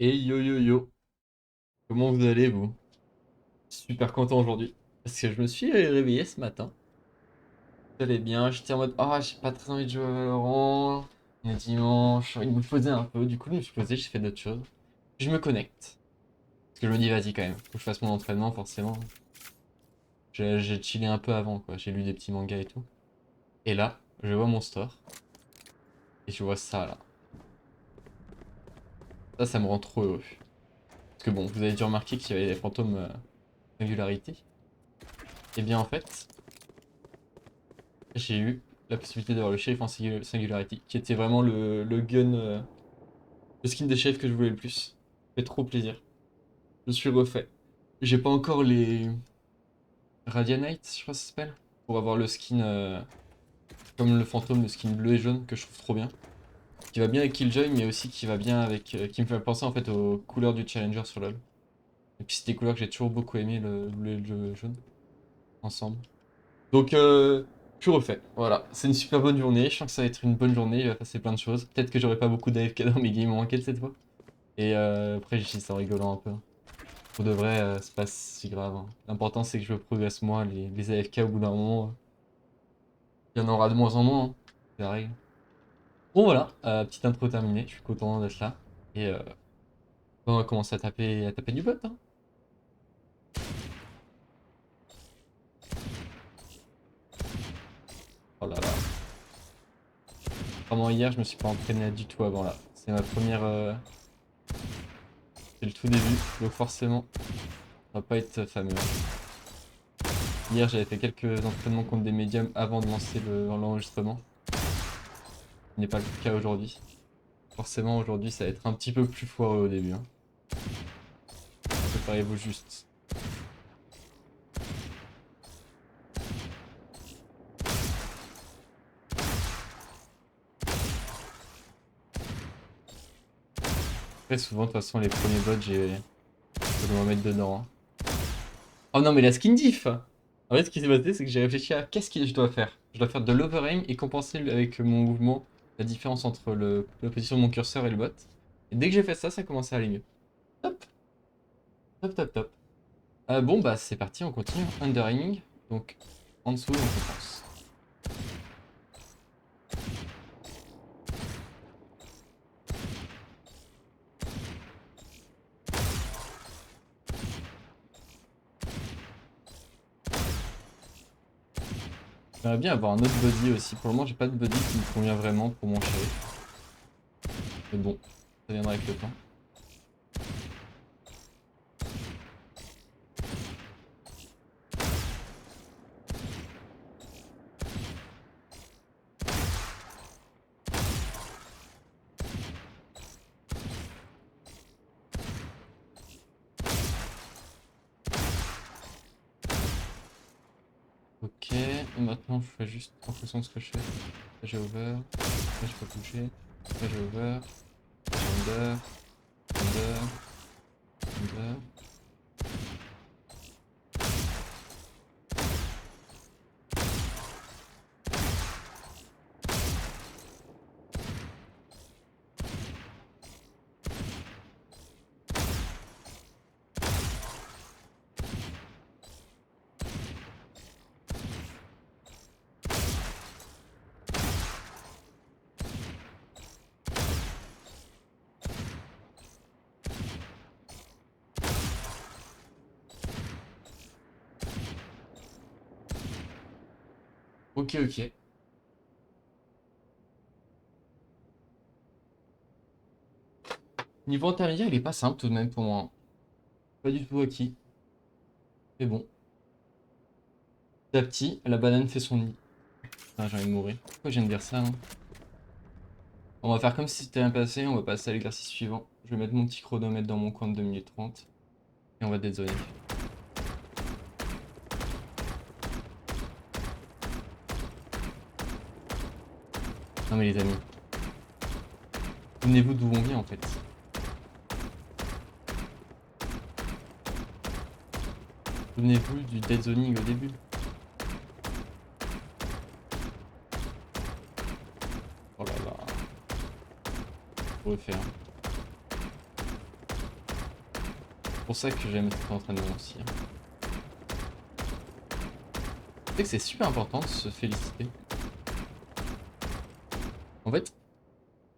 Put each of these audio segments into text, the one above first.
Et yo yo yo, comment vous allez vous? Super content aujourd'hui. Parce que je me suis réveillé ce matin. J'allais bien, j'étais en mode j'ai pas très envie de jouer à Valorant. On est dimanche, j'ai envie de me poser un peu. Du coup, je me suis posé, j'ai fait d'autres choses. Je me connecte. Parce que je me dis, vas-y quand même, faut que je fasse mon entraînement forcément. J'ai chillé un peu avant quoi, j'ai lu des petits mangas et tout. Et là, je vois mon store. Et je vois ça là. Ça me rend trop heureux. Parce que bon, vous avez dû remarquer qu'il y avait des fantômes singularité. Et bien en fait, j'ai eu la possibilité d'avoir le Sheriff en Singularity, qui était vraiment le gun, le skin de Sheriff que je voulais le plus. Ça fait trop plaisir. Je suis refait. J'ai pas encore les Radianite, je crois que ça s'appelle, pour avoir le skin comme le fantôme, le skin bleu et jaune que je trouve trop bien. Qui va bien avec Killjoy, mais aussi qui va bien avec, qui me fait penser en fait aux couleurs du Challenger sur LoL. Et puis c'est des couleurs que j'ai toujours beaucoup aimé, le bleu et le jaune, ensemble. Donc, je suis refait. Voilà, c'est une super bonne journée. Je sens que ça va être une bonne journée. Il va passer plein de choses. Peut-être que j'aurai pas beaucoup d'AFK dans mes games en enquête cette fois. Et après, j'y ça en rigolant un peu. Pour de vrai, c'est pas si grave, hein. L'important, c'est que je progresse moi. Les AFK, au bout d'un moment, il y en aura de moins en moins, hein. C'est la règle. Bon, voilà, petite intro terminée. Je suis content d'être là. Et on va commencer à taper du bot, hein. Oh là là. Vraiment, hier, je me suis pas entraîné du tout avant là. C'est ma première. C'est le tout début. Donc, forcément, ça va pas être fameux. Hier, j'avais fait quelques entraînements contre des médiums avant de lancer l'enregistrement. Ce n'est pas le cas aujourd'hui. Forcément, aujourd'hui, ça va être un petit peu plus foireux au début, hein. Préparez-vous juste. Très souvent, de toute façon, les premiers bots, je dois me mettre dedans, hein. Oh non, mais la skin diff! En fait, ce qui s'est passé, c'est que j'ai réfléchi à qu'est-ce que je dois faire. Je dois faire de l'overaim et compenser avec mon mouvement la différence entre la position de mon curseur et le bot. Et dès que j'ai fait ça, ça commençait à aller mieux. Top, top, top, top. Bon, bah, c'est parti, on continue. Underaiming. Donc, en dessous, on compense. J'aimerais bien avoir un autre body aussi. Pour le moment, j'ai pas de body qui me convient vraiment pour mon shérif. Mais bon, ça viendra avec le temps. Ok, et maintenant je fais juste en fonction de ce que je fais. Là j'ai over, là je peux bouger, là j'ai over, là j'ai under, under, under. Ok, ok. Niveau intermédiaire, il est pas simple tout de même pour moi. Pas du tout acquis. Mais bon, petit à petit, la banane fait son nid. Ah, j'ai envie de mourir. Pourquoi je viens de dire ça, hein? On va faire comme si c'était un passé, on va passer à l'exercice suivant. Je vais mettre mon petit chronomètre dans mon coin de 2 minutes 30 et on va dézoner. Non mais les amis, souvenez-vous d'où on vient en fait. Souvenez-vous du dead zoning au début. Oh là là, faut refaire. pour ça que j'aime cet entraînement aussi. Hein. Tu sais que c'est super important de se féliciter. En fait,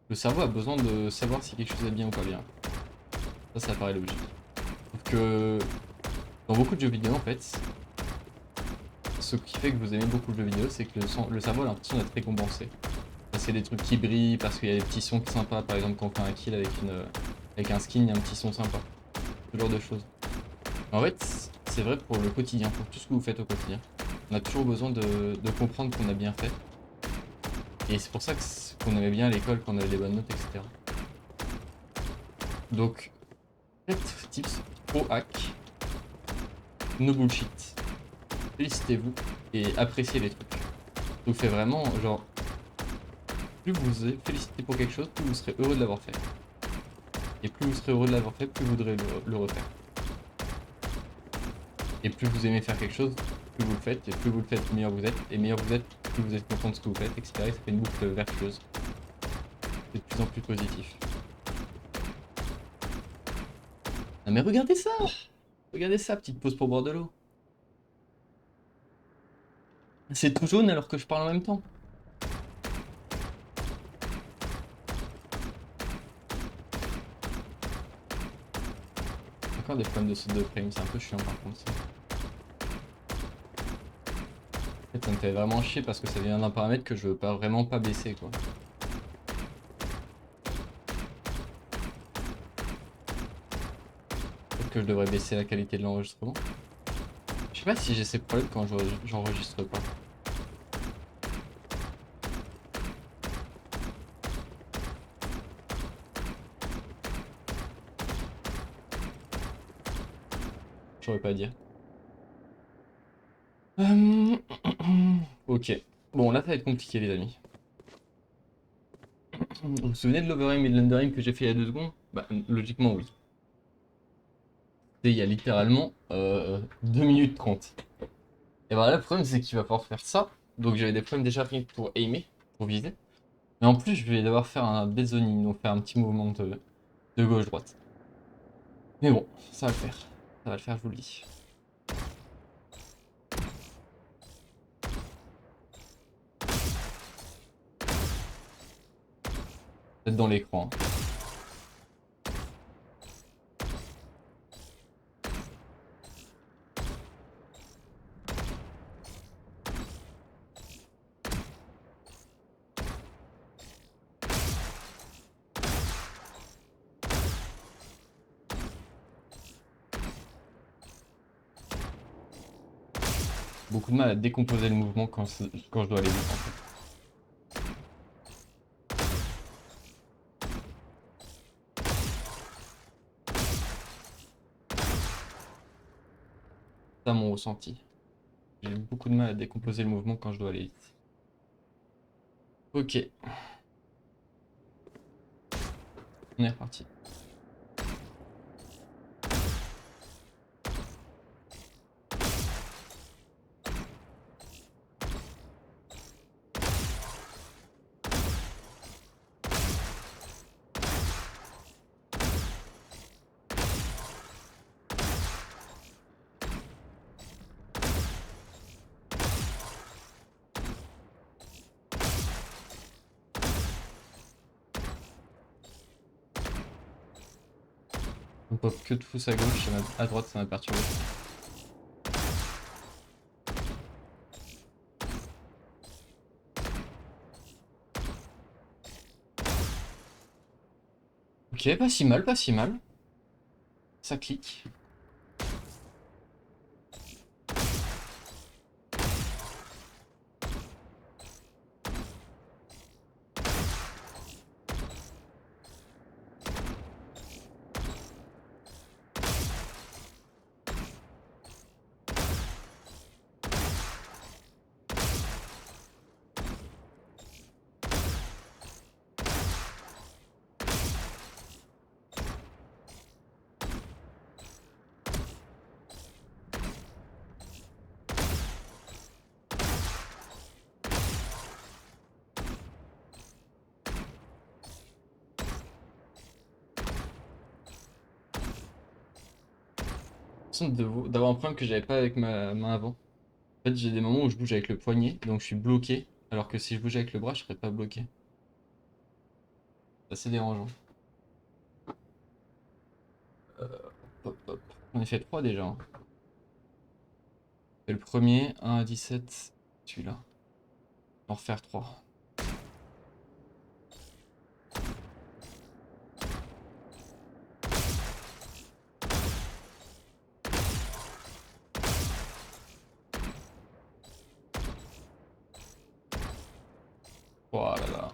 le cerveau a besoin de savoir si quelque chose est bien ou pas bien. Ça paraît logique. Sauf que dans beaucoup de jeux vidéo, en fait, ce qui fait que vous aimez beaucoup le jeu vidéo, c'est que le cerveau a l'impression d'être récompensé. Parce qu'il y a des trucs qui brillent, parce qu'il y a des petits sons sympas, par exemple quand on fait un kill avec un skin, il y a un petit son sympa. Ce genre de choses. En fait, c'est vrai pour le quotidien, pour tout ce que vous faites au quotidien. On a toujours besoin de comprendre qu'on a bien fait. Et c'est pour ça qu'on aimait bien à l'école, qu'on avait des bonnes notes, etc. Donc, 4 tips pro hack, no bullshit. Félicitez-vous et appréciez les trucs. Donc fait vraiment, genre, plus vous vous félicitez pour quelque chose, plus vous serez heureux de l'avoir fait. Et plus vous serez heureux de l'avoir fait, plus vous voudrez le refaire. Et plus vous aimez faire quelque chose, plus vous le faites, et plus vous le faites, meilleur vous êtes, et meilleur vous êtes, plus vous êtes content de ce que vous faites, etc. Et ça fait une boucle vertueuse. C'est de plus en plus positif. Ah mais regardez ça! Regardez ça, petite pause pour boire de l'eau. C'est tout jaune alors que je parle en même temps. Encore des problèmes de saut de frame, c'est un peu chiant par contre ça. En fait ça me fait vraiment chier parce que ça vient d'un paramètre que je veux pas vraiment pas baisser quoi. Peut-être que je devrais baisser la qualité de l'enregistrement. Je sais pas si j'ai ces problèmes quand j'enregistre pas. Je saurais pas dire. Ok. Bon là ça va être compliqué les amis. Vous vous souvenez de l'overaim et de l'underaim que j'ai fait il y a 2 secondes? Bah logiquement oui. Il y a littéralement 2 minutes 30. Et voilà, le problème c'est qu'il va falloir faire ça. Donc j'avais des problèmes déjà pris pour aimer, pour viser. Mais en plus je vais devoir faire un dead zoning, donc faire un petit mouvement de gauche-droite. Mais bon, ça va le faire. Ça va le faire, je vous le dis. Peut-être dans l'écran. Hein. Beaucoup de mal à décomposer le mouvement quand je dois aller vite en fait. Ça mon ressenti. J'ai beaucoup de mal à décomposer le mouvement quand je dois aller vite. Ok. On est reparti. On pop que de fous à gauche, à droite ça m'a perturbé. Ok, pas si mal, pas si mal. Ça clique. d'avoir un problème que j'avais pas avec ma main avant. En fait, j'ai des moments où je bouge avec le poignet, donc je suis bloqué, alors que si je bougeais avec le bras, je serais pas bloqué. C'est assez dérangeant. Hop, hop. J'en ai fait 3 déjà, hein. Et le premier, 1 à 17, celui-là. En refaire 3. Oh là là.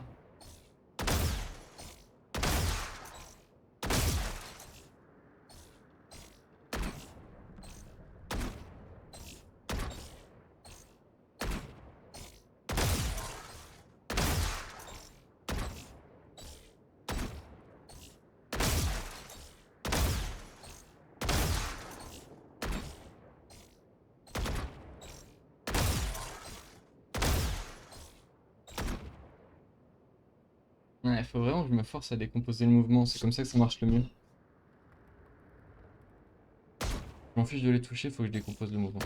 Ouais, faut vraiment que je me force à décomposer le mouvement, c'est comme ça que ça marche le mieux. Je m'en fiche de les toucher, faut que je décompose le mouvement.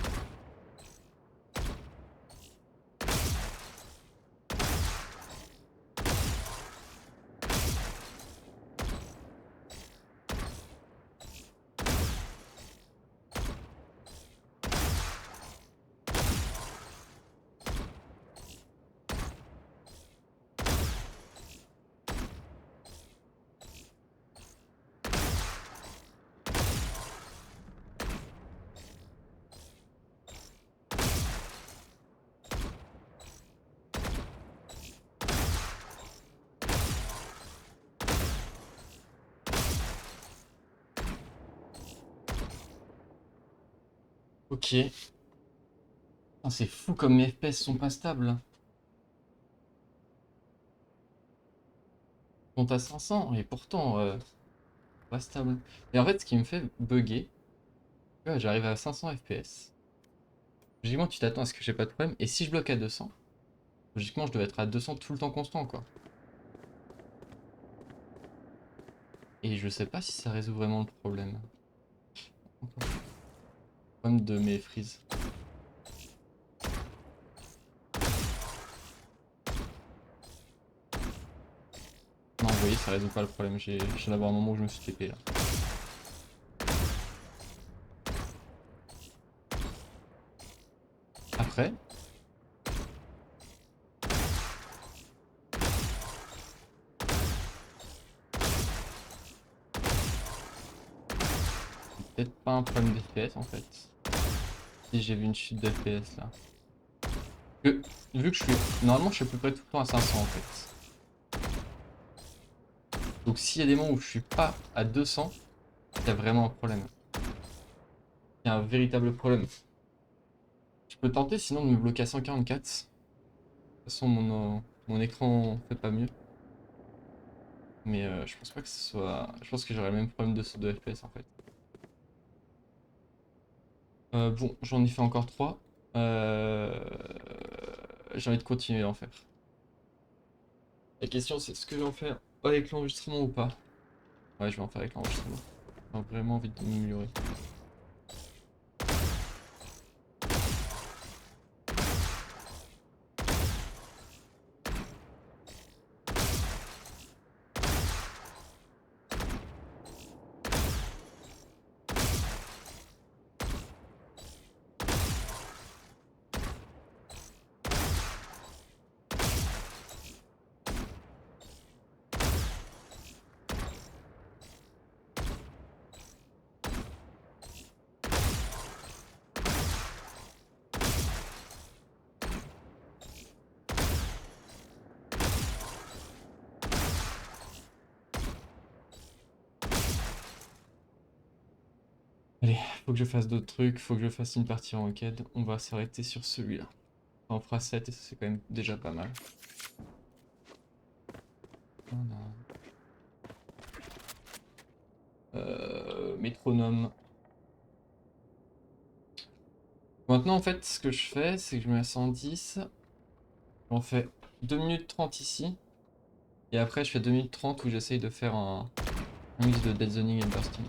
Ok. Putain, c'est fou comme mes FPS sont pas stables. Ils sont à 500 et pourtant pas stable. Et en fait, ce qui me fait bugger, tu vois, j'arrive à 500 FPS. Logiquement, tu t'attends à ce que j'ai pas de problème. Et si je bloque à 200, logiquement, je dois être à 200 tout le temps constant, quoi. Et je sais pas si ça résout vraiment le problème. Le problème de mes freezes. Non, vous voyez, ça résout pas le problème. Je viens d'avoir un moment où je me suis TP là. Après, c'est peut-être pas un problème d'FPS en fait. Si j'ai vu une chute d'FPS là. Que, vu que je suis. Normalement, je suis à peu près tout le temps à 500 en fait. Donc s'il y a des moments où je suis pas à 200, il y a vraiment un problème. Il y a un véritable problème. Je peux tenter sinon de me bloquer à 144. De toute façon, mon écran fait pas mieux. Mais je pense pas que ce soit. Je pense que j'aurai le même problème de FPS en fait. Bon, j'en ai fait encore 3. Euh... J'ai envie de continuer à en faire. La question c'est est-ce que je vais en faire avec l'enregistrement ou pas? Ouais, je vais en faire avec l'enregistrement. J'ai vraiment envie de m'améliorer. Allez, faut que je fasse d'autres trucs, faut que je fasse une partie en ranked. On va s'arrêter sur celui-là. On fera 7 et ça c'est quand même déjà pas mal. Voilà. Métronome. Maintenant en fait ce que je fais c'est que je mets à 110. J'en fais 2 minutes 30 ici. Et après je fais 2 minutes 30 où j'essaye de faire un mix de dead zoning et bursting.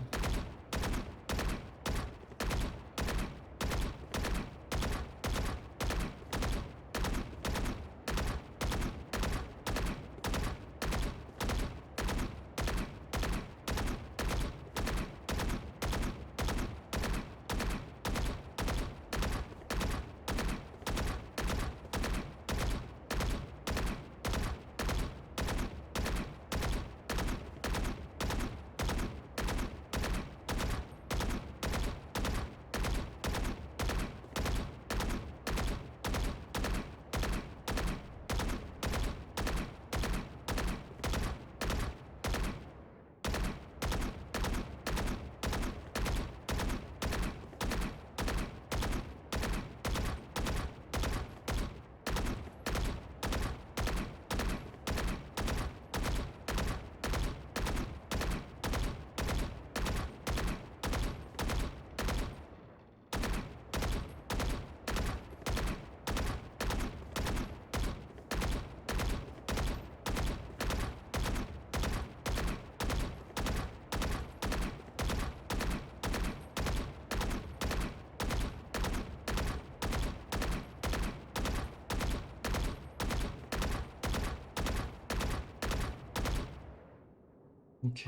Ok.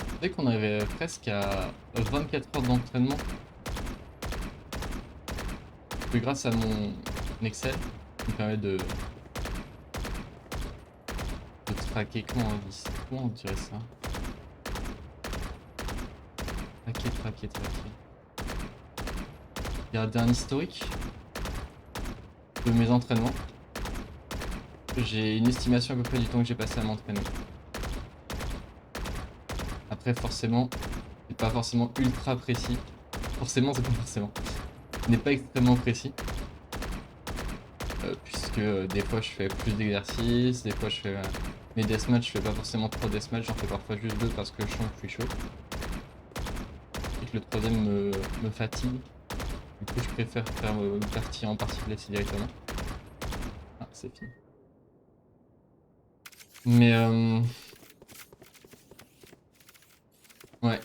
C'est vrai qu'on arrivait presque à 24 heures d'entraînement. Que grâce à mon Excel, qui me permet de traquer, comment on dirait ça? Traquer. Garder un historique de mes entraînements. J'ai une estimation à peu près du temps que j'ai passé à m'entraîner. Après, forcément, c'est pas forcément ultra précis. Forcément, c'est pas forcément. Ce n'est pas extrêmement précis. Puisque des fois je fais plus d'exercices, des fois je fais mes deathmatch, je fais pas forcément 3 deathmatch, j'en fais parfois juste 2 parce que je sens que je suis chaud. Et que le troisième me fatigue. Du coup je préfère faire une partie en partie classée directement. Ah, c'est fini. Mais ouais.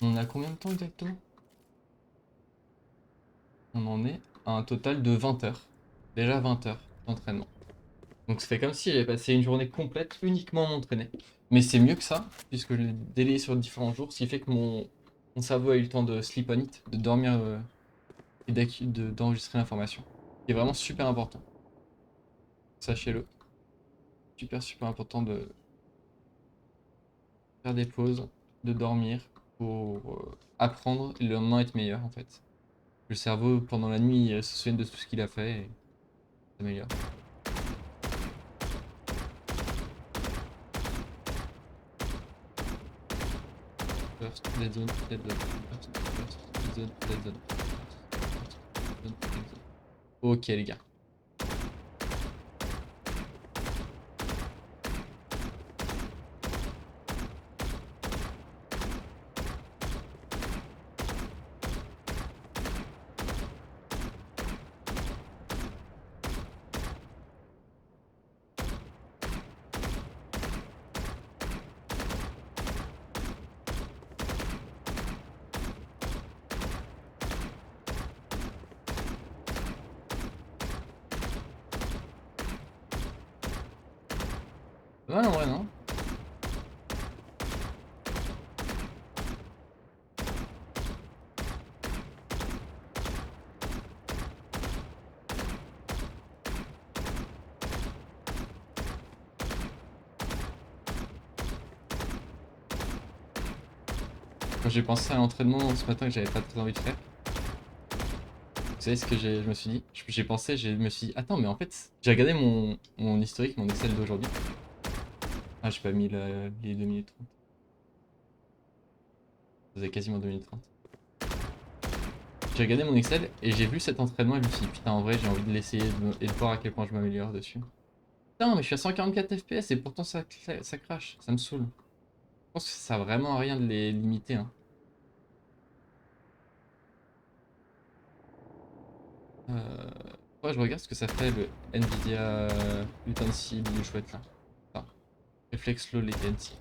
On a combien de temps exactement? On en est à un total de 20 heures. Déjà 20 heures d'entraînement. Donc ça fait comme si j'avais passé une journée complète uniquement à m'entraîner. Mais c'est mieux que ça, puisque je l'ai délayé sur différents jours, ce qui fait que mon cerveau a eu le temps de sleep on it, de dormir et d'enregistrer l'information. C'est vraiment super important. Sachez-le. Super important de faire des pauses, de dormir pour apprendre et le lendemain être meilleur en fait. Le cerveau pendant la nuit il se souvient de tout ce qu'il a fait et s'améliore. First, dead zone, dead zone. First, dead zone, dead zone. First, dead zone. Ok les gars. Pas mal en vrai non? Quand j'ai pensé à l'entraînement ce matin que j'avais pas très envie de faire, vous savez ce que je me suis dit? J'ai pensé, je me suis dit, attends, mais en fait, j'ai regardé mon historique, mon Excel d'aujourd'hui. Ah, j'ai pas mis les 2 minutes 30. Ça faisait quasiment 2 minutes 30. J'ai regardé mon Excel et j'ai vu cet entraînement et je me suis dit, putain, en vrai, j'ai envie de l'essayer et de voir à quel point je m'améliore dessus. Putain, mais je suis à 144 FPS et pourtant ça crache, ça me saoule. Je pense que ça sert vraiment à rien de les limiter, hein. Ouais, je regarde ce que ça fait le Nvidia Latency du chouette là. Enfin, Reflex Low Latency.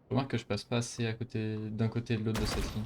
Faut voir que je passe pas assez à côté d'un côté et de l'autre de cette ligne.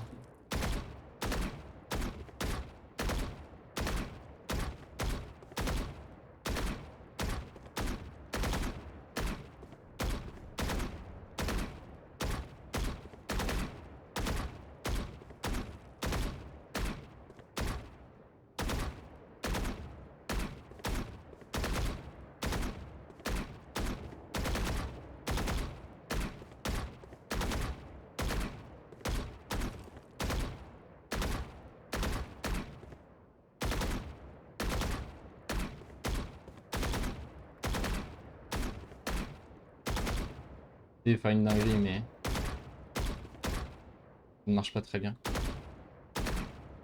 C'est faire une dinguerie, mais ça ne marche pas très bien.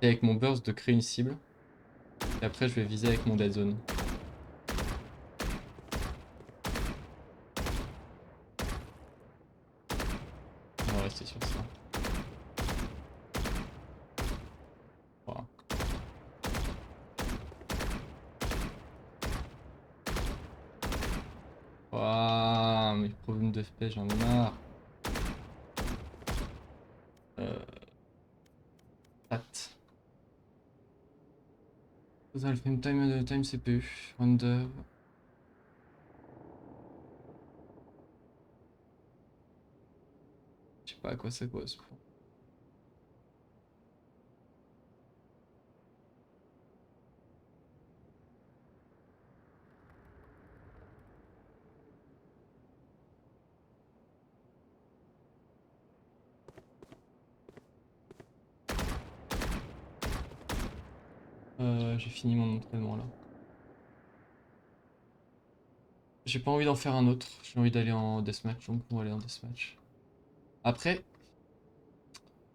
Et avec mon burst de créer une cible. Et après, je vais viser avec mon dead zone. On va rester sur ça. Waouh, mes problèmes de FPS, j'en ai marre. Pat. Total frame time CPU. Render. Je sais pas à quoi ça correspond. J'ai fini mon entraînement là. J'ai pas envie d'en faire un autre. J'ai envie d'aller en deathmatch, donc on va aller en deathmatch. Après,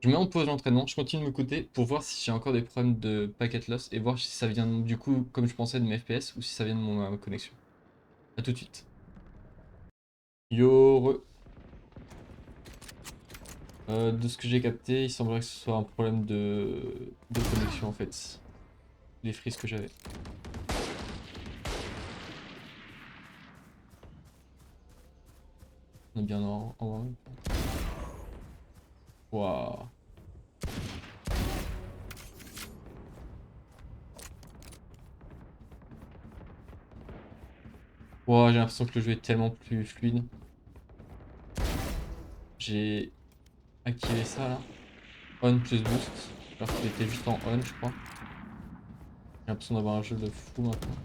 je mets en pause l'entraînement, je continue de mon côté pour voir si j'ai encore des problèmes de packet loss et voir si ça vient du coup, comme je pensais, de mes FPS ou si ça vient de ma connexion. A tout de suite. Yo, de ce que j'ai capté, il semblerait que ce soit un problème de connexion en fait. Les frises que j'avais. On est bien en haut. Waouh. Waouh, j'ai l'impression que le jeu est tellement plus fluide. J'ai activé ça là. On plus boost. Alors qu'il était juste en on, je crois. J'ai l'impression d'avoir un jeu de fou maintenant.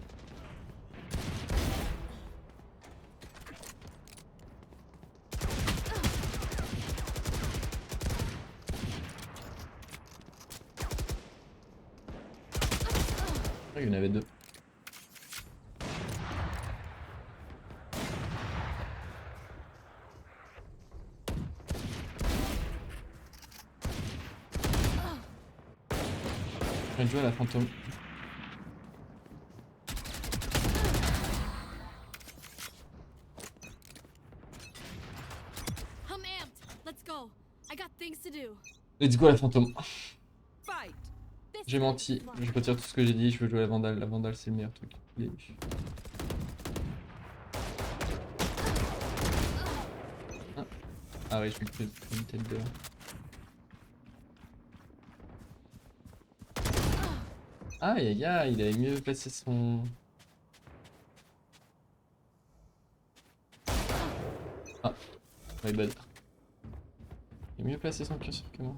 Ah, il y en avait deux. Je viens de jouer à la fantôme. I'm amped. Let's go. I got things to do. Let's go à la fantôme. Fight. J'ai menti, je retire tout ce que j'ai dit, je veux jouer à la Vandale. La Vandale c'est le meilleur truc. Ah, ah ouais, je lui ai pris une tête de... Aïe aïe aïe, il avait mieux placé son... Ah, my bad. Il a mieux placé son curseur que moi.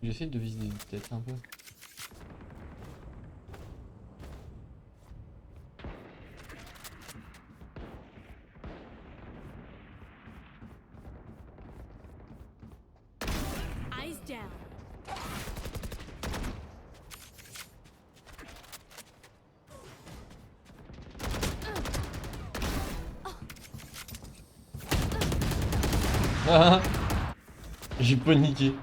J'essaie de viser peut-être un peu. Eyes down. Ah, j'ai paniqué.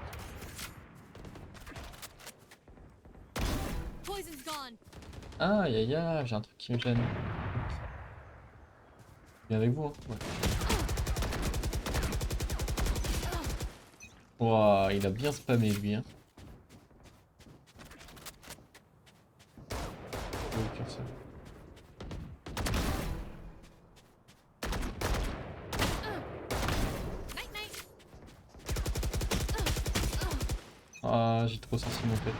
Poison's gone. Aïe aïe aïe, j'ai un truc qui me gêne. Viens avec vous, hein. Ouais. Ouah, il a bien spammé lui, hein. Le curseur. Night night. Ah, j'ai trop senti mon pet.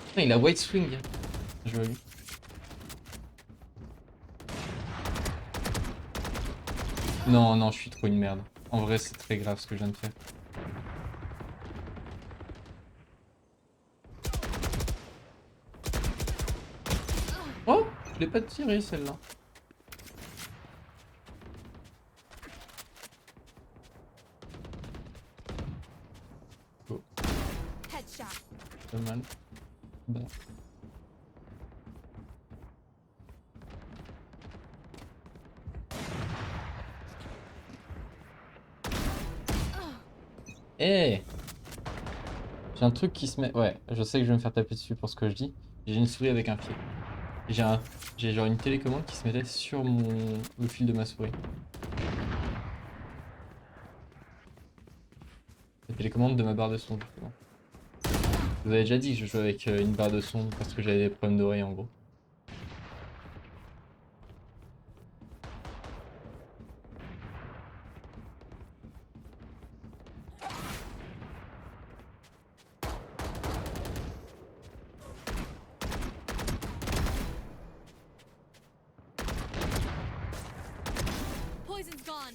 Putain, il a white swing. Je vois lui. Non, non, je suis trop une merde. En vrai, c'est très grave ce que je viens de faire. Oh, je l'ai pas tiré celle-là. Oh, Headshot. pas mal. Bah. Eh, j'ai un truc qui se met... Ouais, je sais que je vais me faire taper dessus pour ce que je dis. J'ai une souris avec un pied. J'ai j'ai genre une télécommande qui se mettait sur le fil de ma souris. La télécommande de ma barre de son, justement. Je vous avais déjà dit que je jouais avec une barre de son parce que j'avais des problèmes d'oreille en gros. Poison's gone.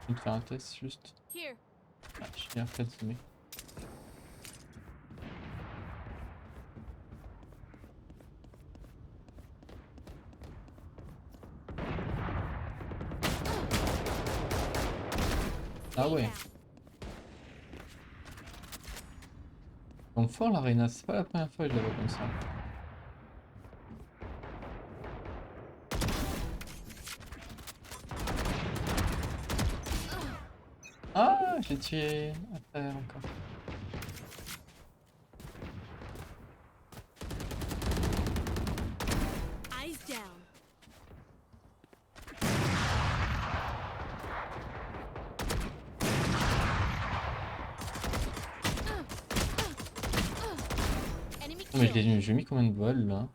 Je vais te faire un test juste. Here. Ah, je suis bien fait de zoomer. Ah Stay ouais, down. donc fort l'arena, c'est pas la première fois que je la vois comme ça. Ah, j'ai tué à terre encore. Eyes down. Enemy Non mais je kill. je lui ai mis combien de balles là?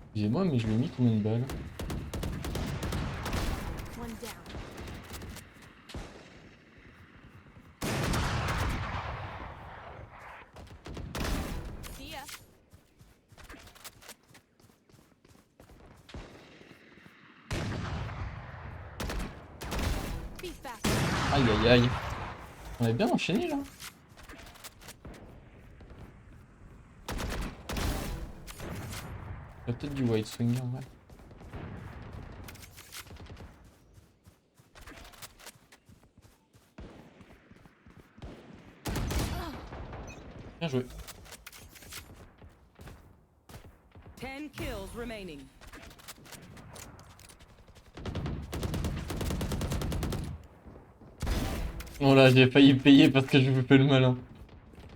Excusez-moi mais je lui ai mis combien de balles? One down. See ya. Be fast. Aïe aïe aïe. On est bien enchaîné là. Il y a peut-être du white swing en vrai. Bien joué. 10 kills remaining. Non là j'ai failli payer parce que je vous fais le malin.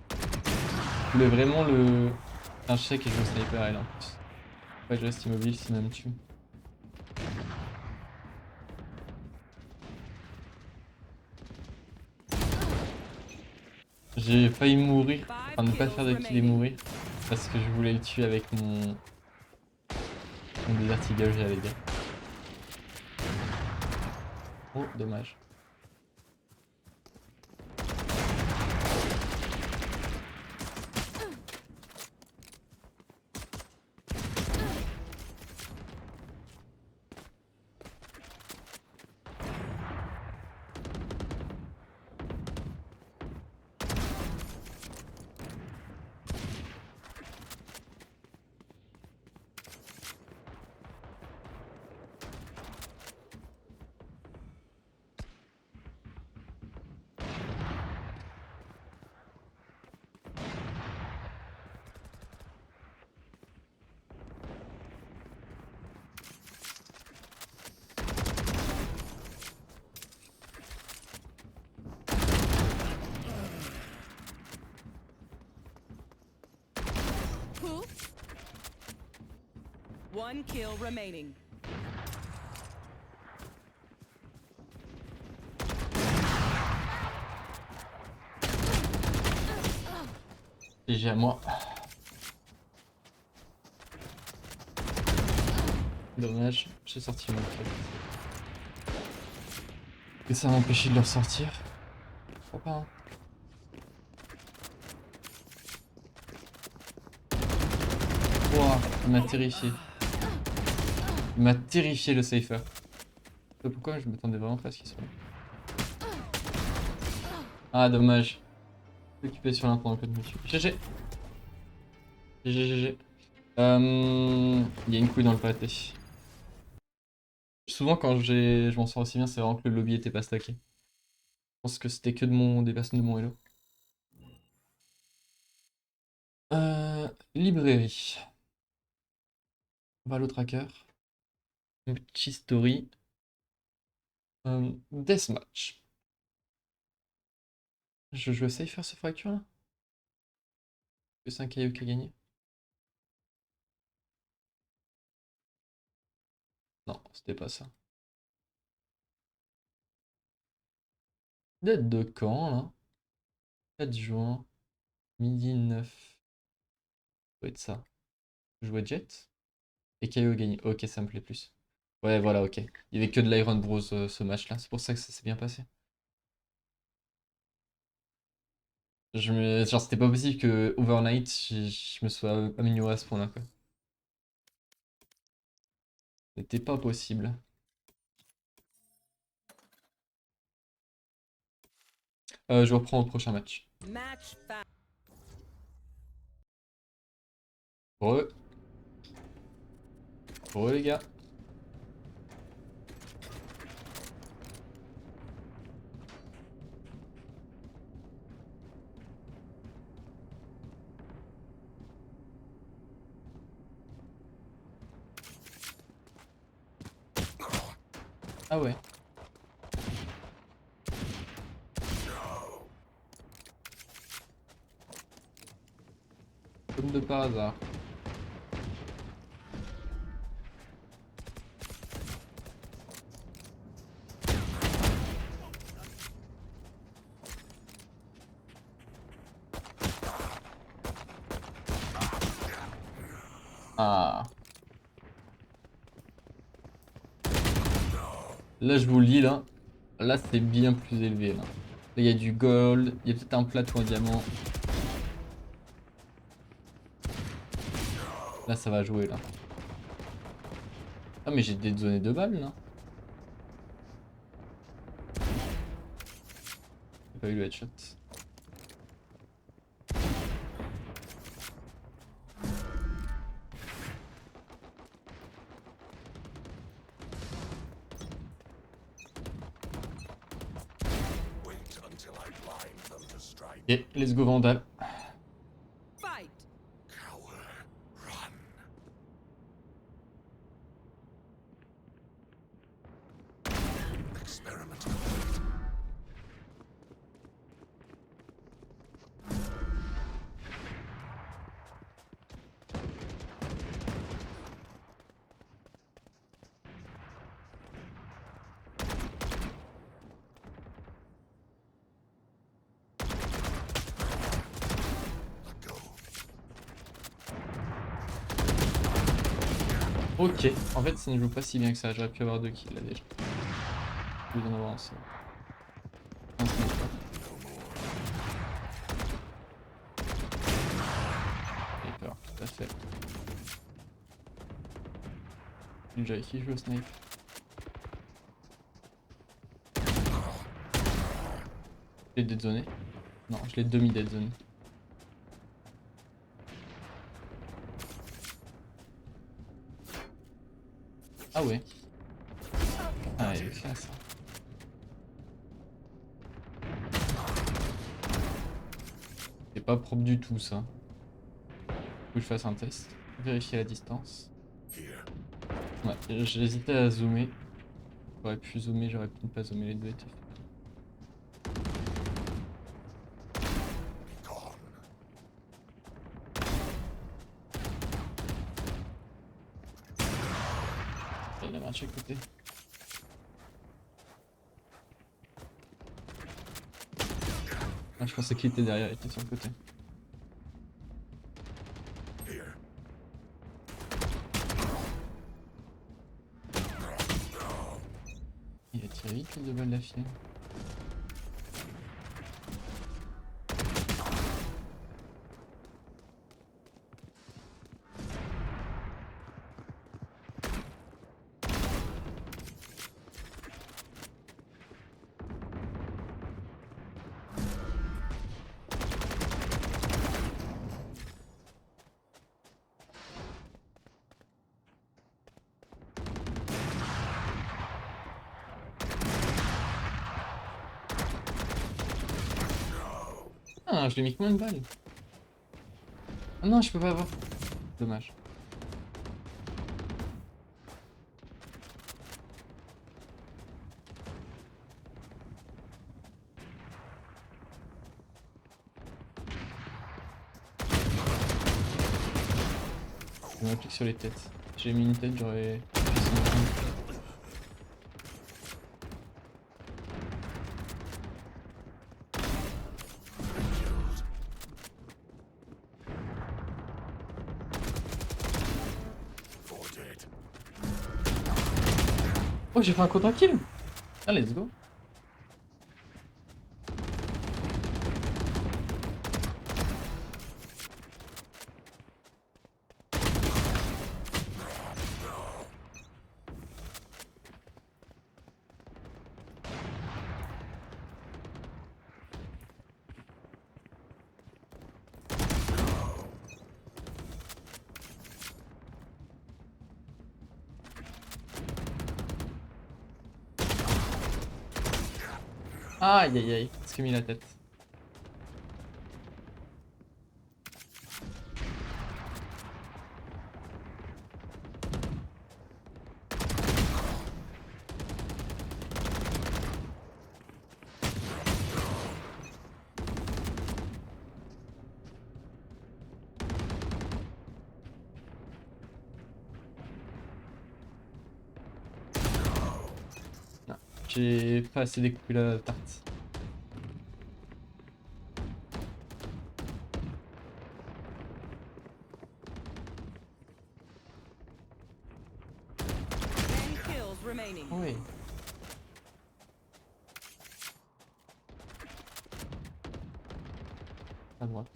Je voulais vraiment le... Enfin, je sais que je joue sniper elle en plus. Ouais, je reste immobile sinon elle me tue. J'ai failli mourir, enfin ne pas faire de kill et mourir. Parce que je voulais le tuer avec mon Desert Eagle, j'allais dire. Oh, dommage. Who? One kill remaining. GG à moi. Dommage, j'ai sorti mon truc. Et ça m'a empêché de le ressortir. Je crois pas, hein. Ouah, il m'a terrifié. Il m'a terrifié le Cypher. Je sais pas pourquoi, je m'attendais vraiment pas à ce qu'il soit là. Ah, dommage. Occupé sur l'un pendant que de me tuer. GG. GG, GG. Il y a une couille dans le pâté. Souvent, quand je m'en sors aussi bien, c'est vraiment que le lobby était pas stacké. Je pense que c'était que des personnes de mon hello. Librairie. Valo Tracker. Petit story. Deathmatch. Je joue à Cypher ce fracture là? Que c'est un caillou qui a gagné. Non, c'était pas ça. Date de quand là? 4 juin, midi 9. Ça doit être ça. Je jouais Jet et KO gagné. Ok, ça me plaît plus. Ouais, voilà, ok. Il y avait que de l'Iron Bros ce match-là. C'est pour ça que ça s'est bien passé. Genre, c'était pas possible que overnight, je me sois amélioré à ce point-là, quoi. C'était pas possible. Je reprends au prochain match. Match 5. Re. Re, les gars. Ah ouais. Comme de par hasard. Ah. Là, je vous le dis, là. Là, c'est bien plus élevé, là. Là, il y a du gold. Il y a peut-être un plateau en diamant. Là, ça va jouer, là. Ah, mais j'ai dézoné 2 balles, là. J'ai pas eu le headshot. Ok, let's go Vandal. Fight. Ok, en fait ça ne joue pas si bien que ça, j'aurais pu avoir 2 kills là déjà. Je vais en avoir un seul. Un sniper. Sniper, tout à fait. Déjà qui joue au snipe. Je l'ai deadzoné. Non, je l'ai demi-deadzone. Ah ouais. Ah, il est fait ça. C'est pas propre du tout ça. Faut que je fasse un test. Vérifier la distance. Ouais, j'hésitais à zoomer. J'aurais pu zoomer, j'aurais pu ne pas zoomer, les deux étaient faits. Il y en a un de chaque côté. Ah, je pensais qu'il était derrière, il était sur le côté. Il a tiré vite les 2 balles d'affilée. Ah, je lui ai mis combien de balles? Ah non, je peux pas avoir. Dommage. Je m'applique sur les têtes. J'ai mis une tête, j'aurais Oh, j'ai fait un contre kill. Ah, let's go. Aïe aïe aïe, ce qui a mis la tête. Non, j'ai pas assez découpé la tarte. Remaining. Oui. À droite.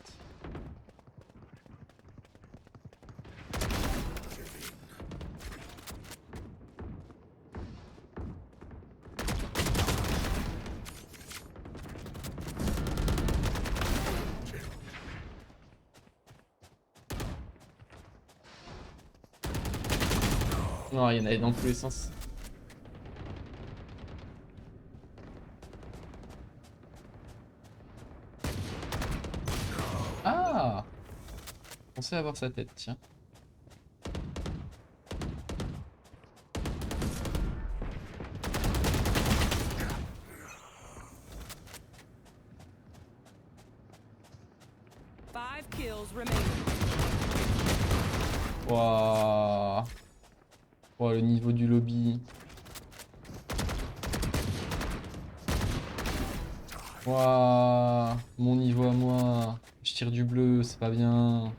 Non, il y en avait dans tous les sens. Ah! Pensez avoir sa tête, tiens. Five kills remaining. Waouh! Oh, le niveau du lobby. Waouh! Mon niveau à moi. Je tire du bleu, c'est pas bien.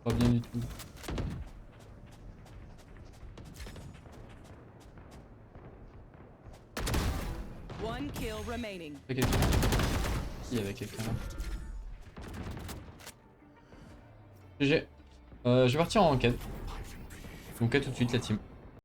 Pas bien du tout. One kill remaining. Il y a quelqu'un. Il y avait quelqu'un là. GG. Je vais partir en enquête. Donc à tout de suite la team.